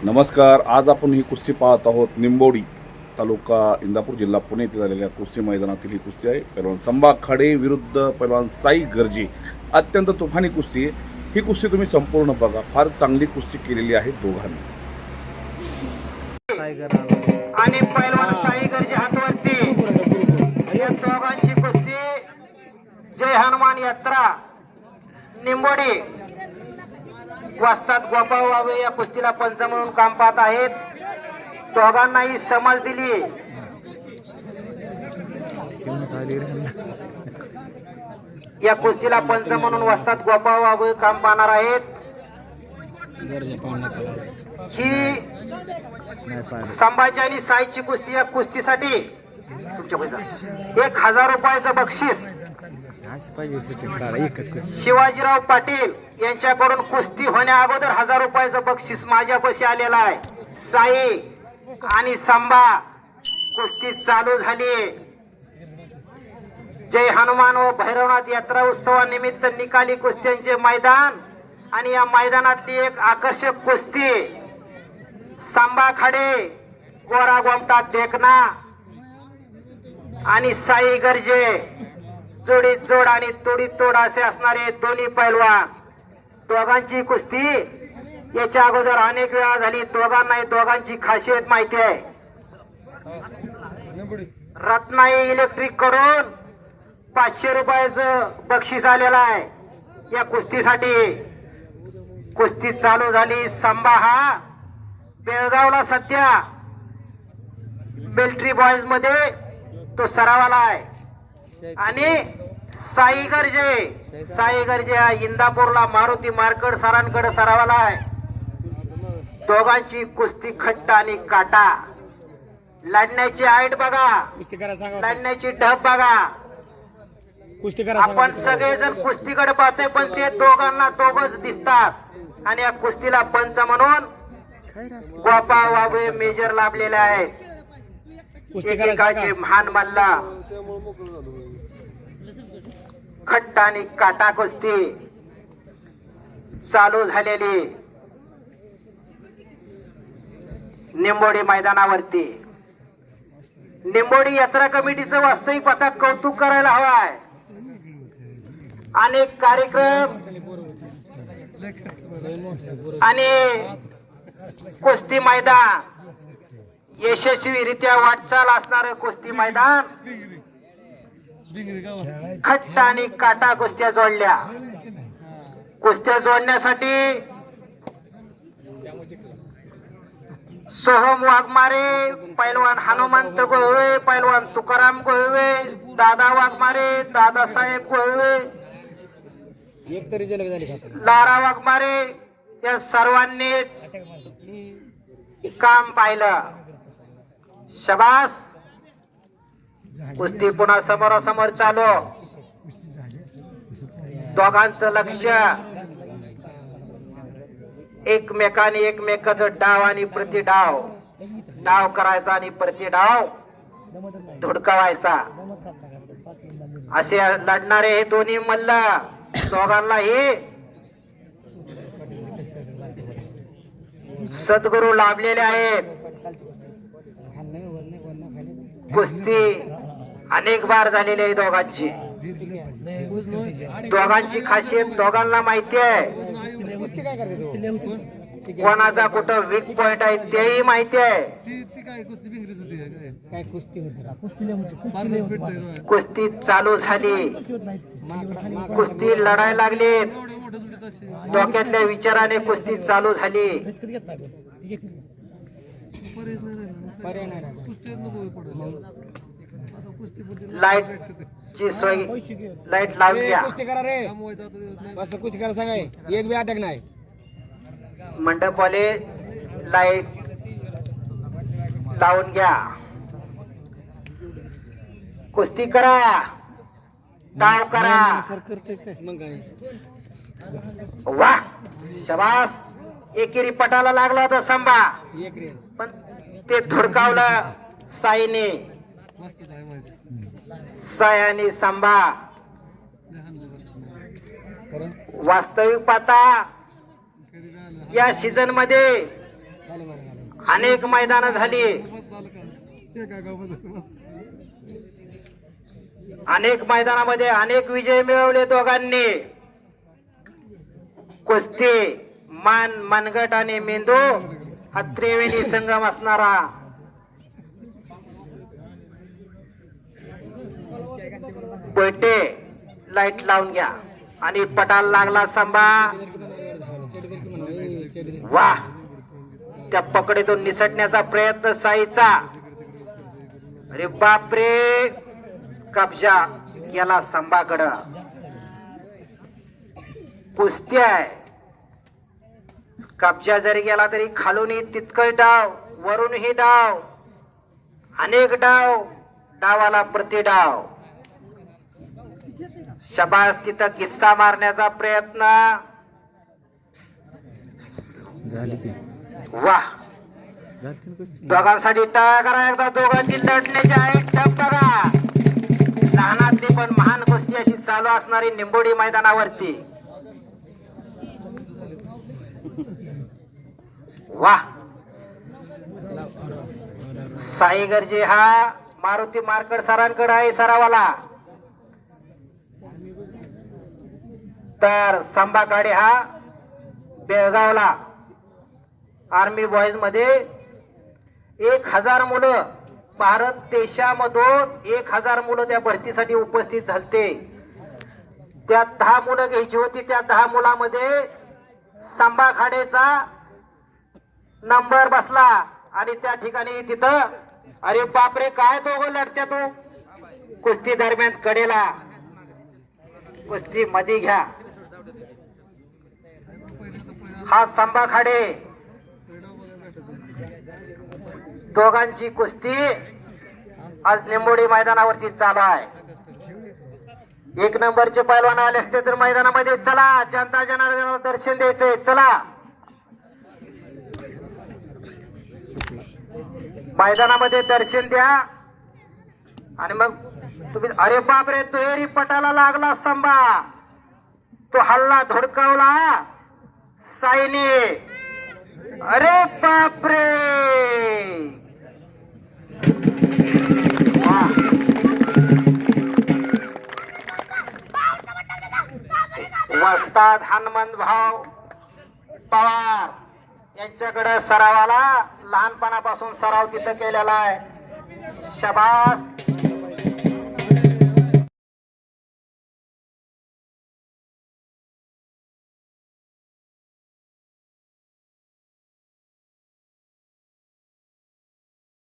नमस्कार. आज आपण ही कुस्ती पाहत आहोत. निंबोडी तालुका इंदापूर जिल्हा पुणे येथे झालेल्या कुस्ती मैदानातील ही कुस्ती आहे. पैलवान संबा खाडे विरुद्ध पैलवान साई गर्जे. अत्यंत तुफानी कुस्ती आहे ही. कुस्ती तुम्ही संपूर्ण बघा. फार चांगली कुस्ती केलेली आहे दोघांनी. आणि पैलवान साई गर्जे हातवरती या दोघांची कुस्ती जय हनुमान यात्रा निंबोडी वस्ताद गोपाळ वावे या कुस्तीला पंच म्हणून काम पाहत आहेत. दोघांनाही समज दिली. या कुस्तीला पंच म्हणून वस्ताद गोपाळ वावे काम पाहणार आहेत. ही संभाजी आणि साईची कुस्ती. या कुस्तीसाठी 1000 रुपयाचं बक्षीस शिवाजीराव पाटील यांच्याकडून कुस्ती होण्या अगोदर 1000 रुपयाचं बक्षीस माझ्यापाशी आलेलं आहे. साई आणि संबा कुस्ती चालू झाली. जय हनुमान व भैरवनाथ यात्रा उत्सवानिमित्त निकाली कुस्त्यांचे मैदान आणि या मैदानातली एक आकर्षक कुस्ती संबा खाडे गोरा गोमटा देखना आणि साई गर्जे जोडी जोड आणि तोडी तोड असे असणारे दोन्ही पैलवान. दोघांची कुस्ती याच्या अगोदर अनेक वेळा झाली. दोघांची खासियत माहिती आहे. रत्नाई इलेक्ट्रिक कडून 500 रुपयाचं बक्षीस आलेलं आहे या कुस्तीसाठी. कुस्ती चालू झाली. संबा हा बेळगावला सध्या मिलिटरी बॉयज मध्ये तो सरावाला आहे आणि साई गर्जे हा इंदापूरला मारुती मार्कड सरांकडे सरावाला आहे. दोघांची कुस्ती खट्ट आणि काटा. लढण्याची हाईट बघा, लढण्याची ढब बघा. आपण सगळेजण कुस्तीकडे पाहतोय पण ते दोघांना दोघच दिसतात. आणि या कुस्तीला पंच म्हणून गोपाळ वाघे मेजर लाभलेले आहेत. एकेकाचे महान मल्ला. खट्ट आणि काटा कुस्ती चालू झालेली निंबोडी मैदानावरती. निंबोडी यात्रा कमिटीचं वास्तविक पाहता कौतुक करायला हवाय. अनेक कार्यक्रम आणि कुस्ती मैदान यशस्वीरित्या वाटचाल असणारं कुस्ती मैदान. खट्ट आणि काटा कुस्त्या जोडल्या. कुस्त्या जोडण्यासाठी सोहम वाघमारे, पैलवान हनुमंत गोहवे, पैलवान तुकाराम गोहवे, दादा वाघमारे, दादासाहेब गोहवे, लारा वाघमारे या सर्वांनीच काम पाहिलं. शबास. कुस्ती पुन्हा समोरासमोर चालू. दोघांचं लक्ष एकमेकाने एकमेकाचं डाव आणि प्रतिडाव. डाव करायचा आणि प्रतिडाव धुडकावायचा. असे लढणारे हे दोन्ही मल्ल. दोघांनाही सद्गुरू लाभलेले आहेत. कुस्ती अनेक बार झालेली आहे दोघांची. दोघांची खासियत दोघांना माहिती आहे. कोणाचा कुठं वीक पॉइंट आहे तेही माहिती आहे. कुस्ती चालू झाली. कुस्ती लढायला लागली. डोक्यातल्या विचाराने कुस्ती चालू झाली. लाईटची सोय, लाईट लावून घ्या. एक बी अटक नाही. मंडपवाले लाईट लावून घ्या. कुस्ती करा, डाव करा. वा शबास. एकेरी पटाला लागला होता संबा पण ते धुडकावलं साईने. साई आणि संबा वास्तविक पाहता या सीझन मध्ये अनेक मैदानं झाली, अनेक मैदानामध्ये अनेक विजय मिळवले दोघांनी. कुस्ती मनगट आणि मेंदू हा त्रिवेणी संगम असणारा. पैटे लाईट लावून घ्या आणि पटाला लागला संभा. वा, त्या पकडीतून निसटण्याचा प्रयत्न साईचा. अरे बापरे, कब्जा गेला संभाकडं. कुस्ती आहे, कब्जा जरी गेला तरी खालूनही तितकं डाव, वरूनही डाव, अनेक डाव, डावाला प्रति डाव. शबास, तिथं किस्सा मारण्याचा प्रयत्न. वा, दोघांसाठी टाळ्या करा एकदा. दोघांची लढण्याची आहे टप बघा. लहानातली पण महान कुस्ती अशी चालू असणारी निंबोडी मैदानावरती. वा, साई गर्जे हा मारुती मार्कड सरांकडे आहे सरावाला. तर संभाकाडे हा बेळगावला आर्मी बॉईज मध्ये 1000 मुलं, भारत देशामधून 1000 मुलं त्या भरतीसाठी उपस्थित झालते. त्यात 10 मुलं घ्यायची होती. त्या 10 मुलांमध्ये संभाखाडेचा नंबर बसला आणि त्या ठिकाणी तिथं अरे बापरे, काय दोघं लढत्या तू. कुस्ती दरम्यान कडेला, कुस्ती मध्ये घ्या. हा संभाखाडे, दोघांची कुस्ती आज निंबोडी मैदानावरती चालू आहे. 1 नंबरचे पैलवान आले असते तर मैदानामध्ये. चला, जनता जनार्दनाला दर्शन द्यायचंय. चला मैदानामध्ये दर्शन द्या आणि मग तुम्ही. अरे बापरे, तुहेरी पटाला लागला संभा. तो हल्ला धुडकावला साईने. अरे बापरे, वस्ताद हनुमंत भाऊ पवार यांच्याकडे सरावाला लहानपणापासून सराव तिथं केलेला आहे. शबास.